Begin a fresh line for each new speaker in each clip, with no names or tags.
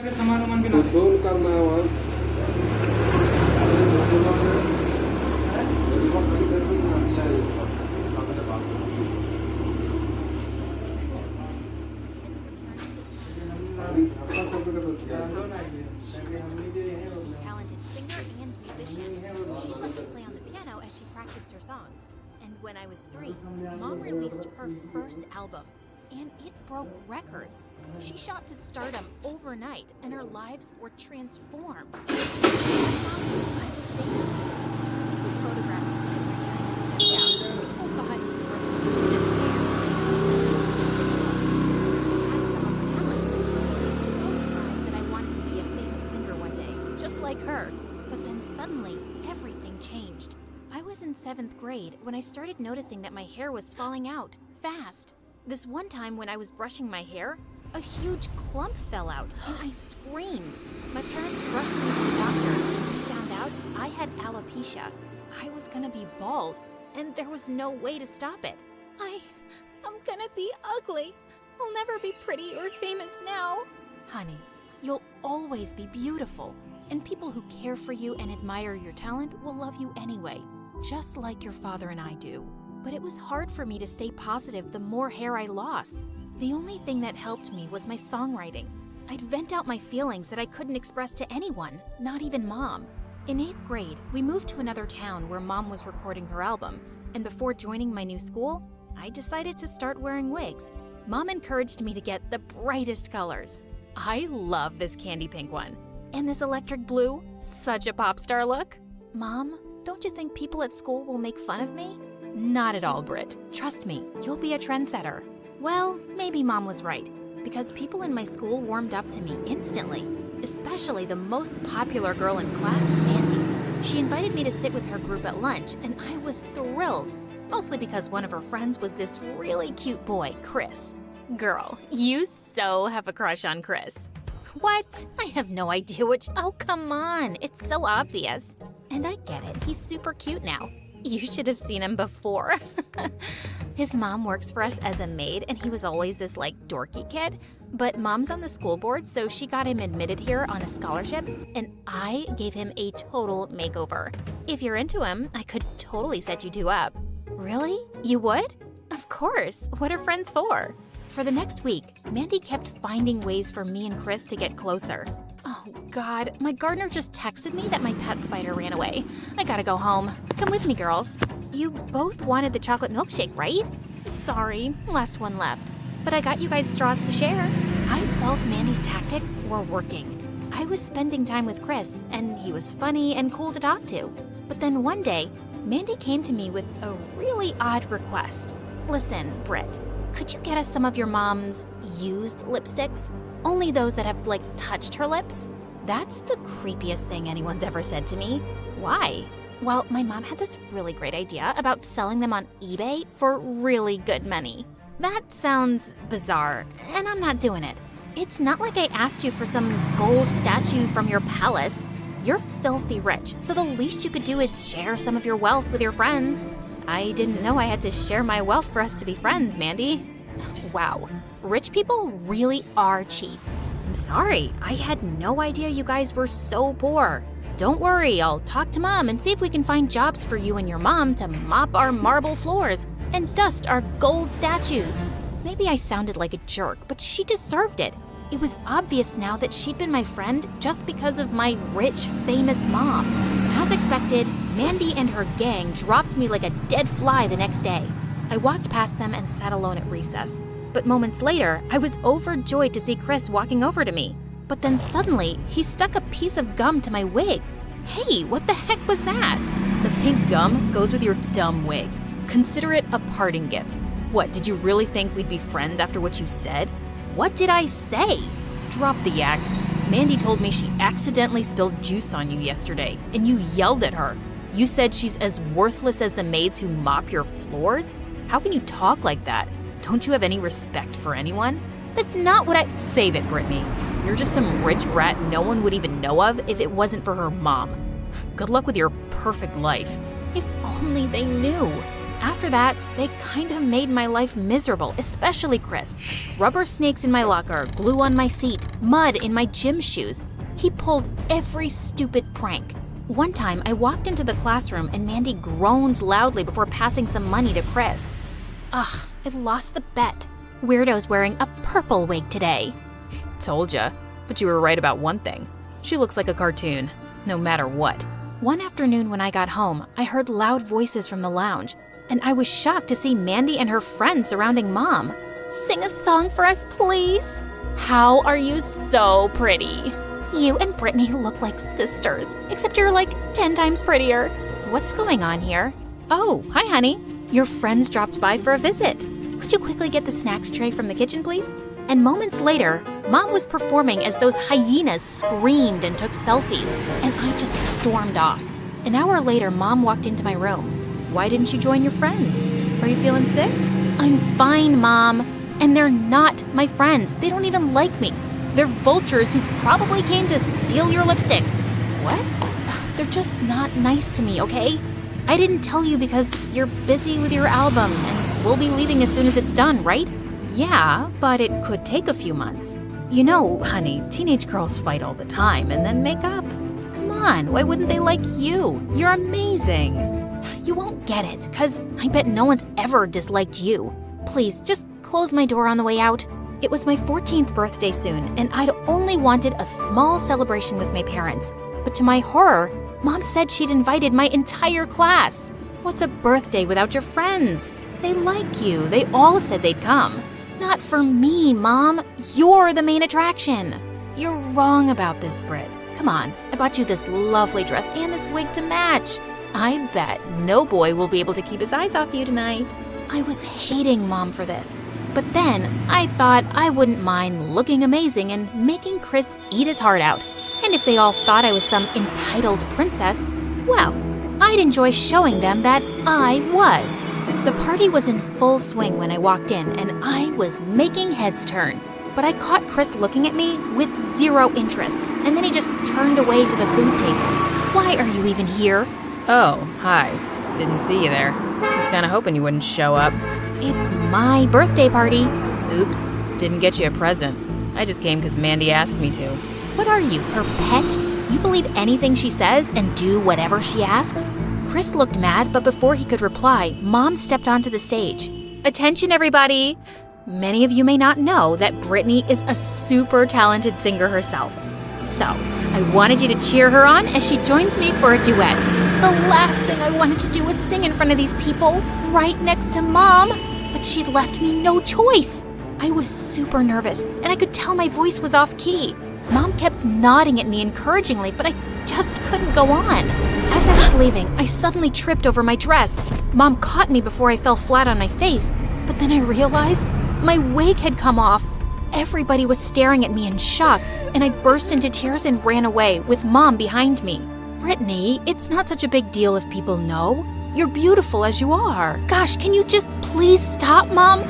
Petrol करना है वहाँ
Talented singer and musician. She loved to play on the piano as she practiced her songs. And when I was 3, Mom released her first album, and it broke records. She shot to stardom overnight, and our lives were transformed. I was famous too. People photographed me every time I stepped out. People thought I was just there. I had some of her talent, so it was no surprise that I wanted to be a famous singer one day, just like her. But then suddenly, everything changed. I was in 7th grade when I started noticing that my hair was falling out, fast. This one time when I was brushing my hair, a huge clump fell out, and I screamed. My parents rushed me to the doctor, and we found out I had alopecia. I was gonna be bald, and there was no way to stop it. I'm gonna be ugly. I'll never be pretty or famous now. Honey, you'll always be beautiful, and people who care for you and admire your talent will love you anyway, just like your father and I do. But it was hard for me to stay positive the more hair I lost. The only thing that helped me was my songwriting. I'd vent out my feelings that I couldn't express to anyone, not even Mom. In 8th grade, we moved to another town where Mom was recording her album, and before joining my new school, I decided to start wearing wigs. Mom encouraged me to get the brightest colors. I love this candy pink one. And this electric blue, such a pop star look. Mom, don't you think people at school will make fun of me? Not at all, Britt. Trust me, you'll be a trendsetter. Well, maybe Mom was right, because people in my school warmed up to me instantly, especially the most popular girl in class, Mandy. She invited me to sit with her group at lunch, and I was thrilled, mostly because one of her friends was this really cute boy, Chris. Girl, you so have a crush on Chris. What? I have no idea which. Oh, come on, it's so obvious. And I get it, he's super cute now. You should have seen him before. His mom works for us as a maid, and he was always this dorky kid. But Mom's on the school board, so she got him admitted here on a scholarship, and I gave him a total makeover. If you're into him, I could totally set you two up. Really? You would? Of course. What are friends for? For the next week, Mandy kept finding ways for me and Chris to get closer. Oh God, my gardener just texted me that my pet spider ran away. I gotta go home. Come with me, girls. You both wanted the chocolate milkshake, right? Sorry, last one left. But I got you guys straws to share. I felt Mandy's tactics were working. I was spending time with Chris, and he was funny and cool to talk to. But then one day, Mandy came to me with a really odd request. Listen, Britt, could you get us some of your mom's used lipsticks? Only those that have, touched her lips? That's the creepiest thing anyone's ever said to me. Why? Well, my mom had this really great idea about selling them on eBay for really good money. That sounds bizarre, and I'm not doing it. It's not like I asked you for some gold statue from your palace. You're filthy rich, so the least you could do is share some of your wealth with your friends. I didn't know I had to share my wealth for us to be friends, Mandy. Wow, rich people really are cheap. I'm sorry, I had no idea you guys were so poor. Don't worry, I'll talk to Mom and see if we can find jobs for you and your mom to mop our marble floors and dust our gold statues. Maybe I sounded like a jerk, but she deserved it. It was obvious now that she'd been my friend just because of my rich, famous mom. As expected, Mandy and her gang dropped me like a dead fly the next day. I walked past them and sat alone at recess. But moments later, I was overjoyed to see Chris walking over to me. But then suddenly, he stuck a piece of gum to my wig. Hey, what the heck was that? The pink gum goes with your dumb wig. Consider it a parting gift. What, did you really think we'd be friends after what you said? What did I say? Drop the act. Mandy told me she accidentally spilled juice on you yesterday, and you yelled at her. You said she's as worthless as the maids who mop your floors? How can you talk like that? Don't you have any respect for anyone? That's not what I— Save it, Brittany. You're just some rich brat no one would even know of if it wasn't for her mom. Good luck with your perfect life. If only they knew. After that, they kind of made my life miserable, especially Chris. Rubber snakes in my locker, glue on my seat, mud in my gym shoes. He pulled every stupid prank. One time, I walked into the classroom and Mandy groaned loudly before passing some money to Chris. Ugh, I lost the bet. Weirdo's wearing a purple wig today.
Told ya, but you were right about one thing. She looks like a cartoon, no matter what.
One afternoon when I got home, I heard loud voices from the lounge, and I was shocked to see Mandy and her friends surrounding Mom. Sing a song for us, please. How are you so pretty? You and Brittany look like sisters, except you're like 10 times prettier. What's going on here? Oh, hi, honey. Your friends dropped by for a visit. Could you quickly get the snacks tray from the kitchen, please? And moments later, Mom was performing as those hyenas screamed and took selfies, and I just stormed off. An hour later, Mom walked into my room. Why didn't you join your friends? Are you feeling sick? I'm fine, Mom. And they're not my friends. They don't even like me. They're vultures who probably came to steal your lipsticks. What? They're just not nice to me, okay? I didn't tell you because you're busy with your album, and we'll be leaving as soon as it's done, right? Yeah, but it could take a few months. You know, honey, teenage girls fight all the time and then make up. Come on, why wouldn't they like you? You're amazing. You won't get it, because I bet no one's ever disliked you. Please, just close my door on the way out. It was my 14th birthday soon, and I'd only wanted a small celebration with my parents. But to my horror, Mom said she'd invited my entire class. What's a birthday without your friends? They like you. They all said they'd come. Not for me, Mom. You're the main attraction. You're wrong about this, Britt. Come on, I bought you this lovely dress and this wig to match. I bet no boy will be able to keep his eyes off you tonight. I was hating Mom for this. But then I thought I wouldn't mind looking amazing and making Chris eat his heart out. And if they all thought I was some entitled princess, well, I'd enjoy showing them that I was. The party was in full swing when I walked in, and I was making heads turn. But I caught Chris looking at me with zero interest, and then he just turned away to the food table. Why are you even here?
Oh, hi. Didn't see you there. Was kinda hoping you wouldn't show up.
It's my birthday party.
Oops, didn't get you a present. I just came because Mandy asked me to.
What are you, her pet? You believe anything she says and do whatever she asks? Chris looked mad, but before he could reply, Mom stepped onto the stage. Attention, everybody! Many of you may not know that Brittany is a super talented singer herself. So, I wanted you to cheer her on as she joins me for a duet. The last thing I wanted to do was sing in front of these people, right next to Mom, but she'd left me no choice. I was super nervous, and I could tell my voice was off key. Mom kept nodding at me encouragingly, but I just couldn't go on. As I was leaving, I suddenly tripped over my dress. Mom caught me before I fell flat on my face, but then I realized my wig had come off. Everybody was staring at me in shock, and I burst into tears and ran away, with Mom behind me. Brittany, it's not such a big deal if people know. You're beautiful as you are. Gosh, can you just please stop, Mom?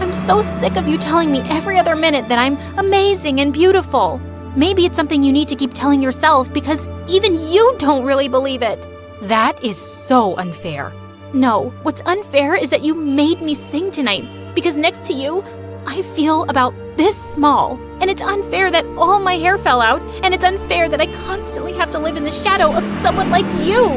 I'm so sick of you telling me every other minute that I'm amazing and beautiful. Maybe it's something you need to keep telling yourself because even you don't really believe it. That is so unfair. No, what's unfair is that you made me sing tonight because next to you, I feel about this small. And it's unfair that all my hair fell out, and it's unfair that I constantly have to live in the shadow of someone like you.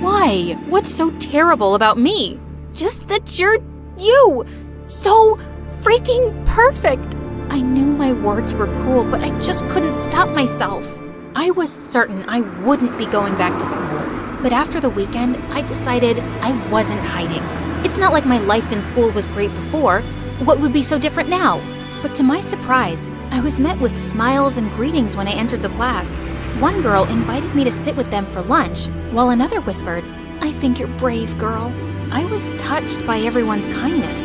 Why? What's so terrible about me? Just that you're you. So freaking perfect. I knew my words were cruel, but I just couldn't stop myself. I was certain I wouldn't be going back to school. But after the weekend, I decided I wasn't hiding. It's not like my life in school was great before. What would be so different now? But to my surprise, I was met with smiles and greetings when I entered the class. One girl invited me to sit with them for lunch, while another whispered, "I think you're brave, girl." I was touched by everyone's kindness.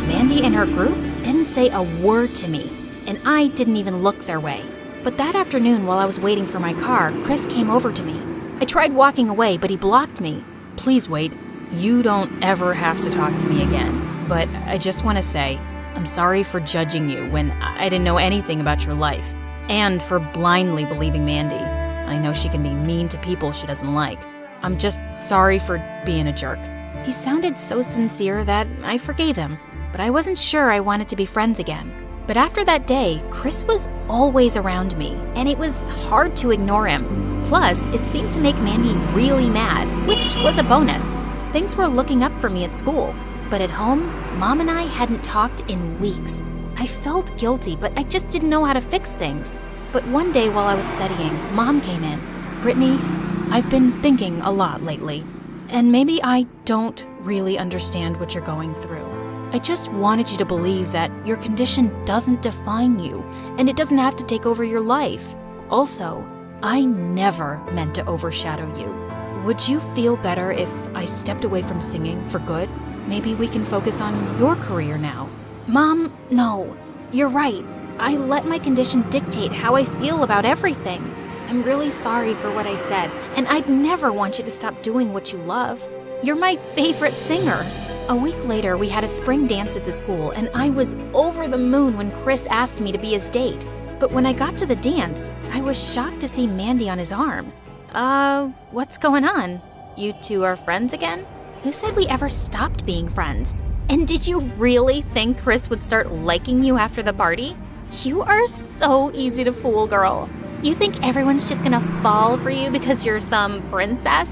Mandy and her group didn't say a word to me, and I didn't even look their way. But that afternoon while I was waiting for my car, Chris came over to me. I tried walking away, but he blocked me.
Please wait. You don't ever have to talk to me again. But I just want to say, I'm sorry for judging you when I didn't know anything about your life, and for blindly believing Mandy. I know she can be mean to people she doesn't like. I'm just sorry for being a jerk. He sounded so sincere that I forgave him, but I wasn't sure I wanted to be friends again. But after that day, Chris was always around me, and it was hard to ignore him. Plus, it seemed to make Mandy really mad, which was a bonus. Things were looking up for me at school, but at home, Mom and I hadn't talked in weeks. I felt guilty, but I just didn't know how to fix things. But one day while I was studying, Mom came in. "Brittany, I've been thinking a lot lately, and maybe I don't really understand what you're going through. I just wanted you to believe that your condition doesn't define you, and it doesn't have to take over your life. Also, I never meant to overshadow you. Would you feel better if I stepped away from singing for good? Maybe we can focus on your career now." "Mom, no. You're right. I let my condition dictate how I feel about everything. I'm really sorry for what I said, and I'd never want you to stop doing what you love. You're my favorite singer." A week later, we had a spring dance at the school, and I was over the moon when Chris asked me to be his date. But when I got to the dance, I was shocked to see Mandy on his arm. What's going on? You two are friends again? Who said we ever stopped being friends? And did you really think Chris would start liking you after the party? You are so easy to fool, girl. You think everyone's just gonna fall for you because you're some princess?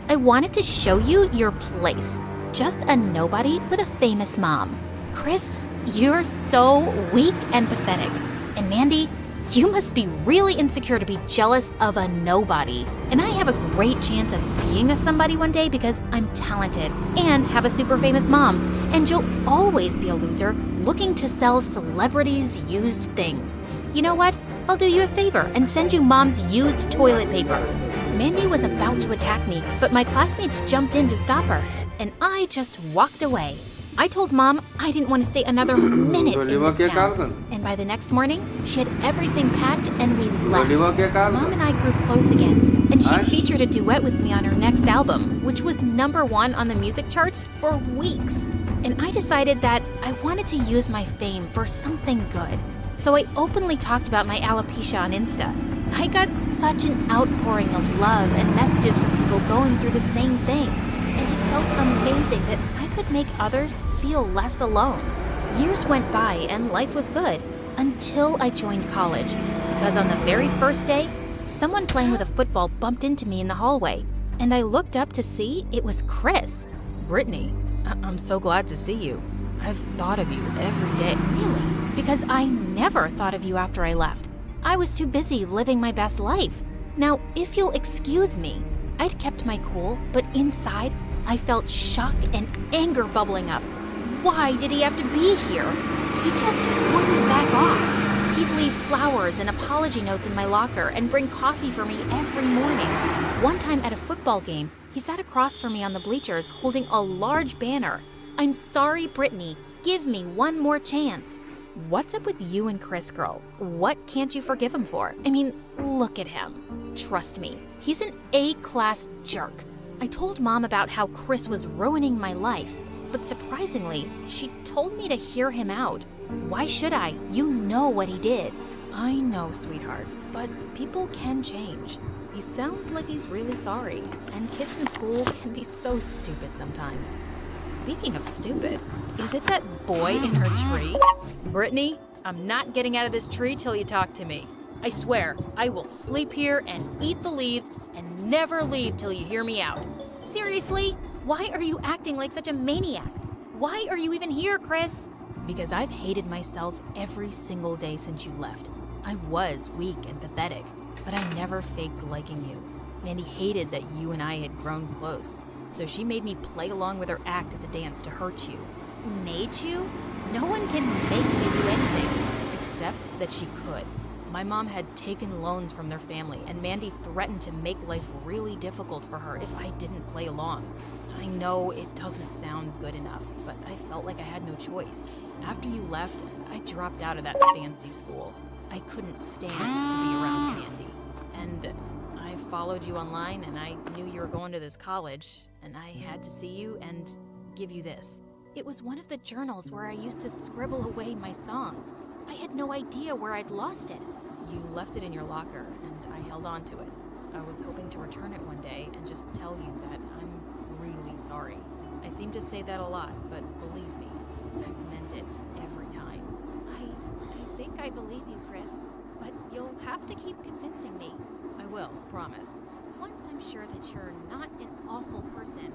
I wanted to show you your place. Just a nobody with a famous mom. Chris, you're so weak and pathetic. And Mandy, you must be really insecure to be jealous of a nobody. And I have a great chance of being a somebody one day because I'm talented and have a super famous mom. And you'll always be a loser looking to sell celebrities' used things. You know what? I'll do you a favor and send you Mom's used toilet paper. Mandy was about to attack me, but my classmates jumped in to stop her, and I just walked away. I told Mom I didn't want to stay another minute in this town. And by the next morning, she had everything packed and we left. Mom and I grew close again, and she featured a duet with me on her next album, which was #1 on the music charts for weeks. And I decided that I wanted to use my fame for something good. So I openly talked about my alopecia on Insta. I got such an outpouring of love and messages from people going through the same thing. And it felt amazing that I could make others feel less alone. Years went by and life was good until I joined college. Because on the very first day, someone playing with a football bumped into me in the hallway. And I looked up to see it was Chris.
"Brittany, I'm so glad to see you. I've thought of you every day."
"Really? Because I never thought of you after I left. I was too busy living my best life. Now, if you'll excuse me, I'd kept my cool, but inside, I felt shock and anger bubbling up. Why did he have to be here? He just wouldn't back off. He'd leave flowers and apology notes in my locker and bring coffee for me every morning. One time at a football game, he sat across from me on the bleachers holding a large banner. "I'm sorry, Brittany. Give me one more chance." What's up with you and Chris, girl? What can't you forgive him for? I mean, look at him. Trust me, he's an A-class jerk. I told Mom about how Chris was ruining my life, but surprisingly, she told me to hear him out. Why should I? You know what he did.
I know, sweetheart, but people can change. He sounds like he's really sorry, and kids in school can be so stupid sometimes. Speaking of stupid, is it that boy in her tree? Brittany, I'm not getting out of this tree till you talk to me. I swear, I will sleep here and eat the leaves and never leave till you hear me out.
Seriously? Why are you acting like such a maniac? Why are you even here, Chris?
Because I've hated myself every single day since you left. I was weak and pathetic, but I never faked liking you. Mandy hated that you and I had grown close, so she made me play along with her act at the dance to hurt you.
Made you? No one can make you do anything.
Except that she could. My mom had taken loans from their family, and Mandy threatened to make life really difficult for her if I didn't play along. I know it doesn't sound good enough, but I felt like I had no choice. After you left, I dropped out of that fancy school. I couldn't stand to be around Mandy. And I followed you online, and I knew you were going to this college, and I had to see you and give you this.
It was one of the journals where I used to scribble away my songs. I had no idea where I'd lost it.
You left it in your locker, and I held on to it. I was hoping to return it one day and just tell you that I'm really sorry. I seem to say that a lot, but believe me, I've meant it every time.
I think I believe you, Chris, but you'll have to keep convincing me.
I will, promise.
Once I'm sure that you're not an awful person,